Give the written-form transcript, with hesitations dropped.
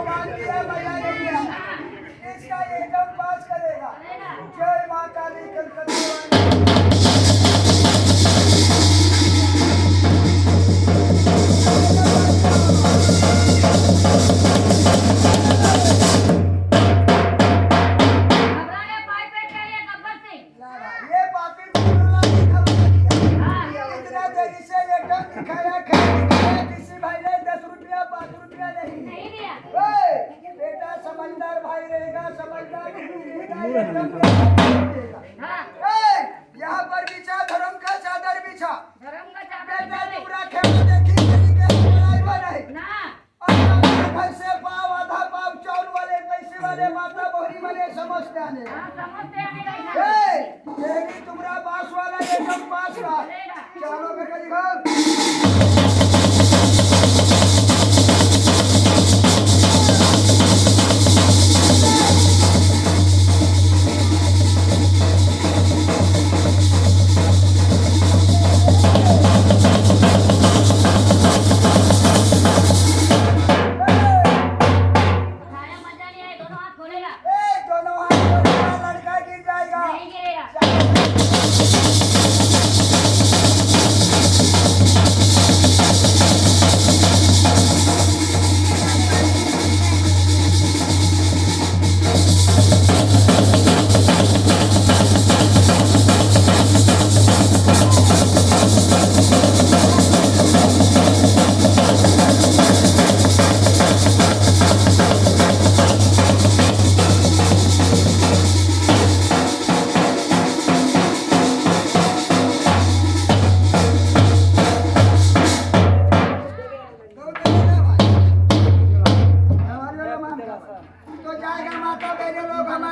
मान लिया मजा ले लिया इसका एकदम पास करेगा जय माँ काली कलकत्ता ये पापी कुकुरला की खबर दिया इतना देरी से ये टन दिखाया किसी भाई ने 10 रुपया 5 रुपया नहीं दिया बेटा समझदार भाई रहेगा समझदार यहाँ पर बिछा धर्म का चादर बिछा बेटा पूरा खेल देखी घर से पाव आधा पाव चावल वाले पैसे वाले माता बोहरी वाले समझते आने यही तुम्हारा बास वाला एकदम पास रहा चलो बेटा दोनों हाथ जोड़ेगा लड़का गिर जाएगा तो जाएगा माता मेरे लोग हमारे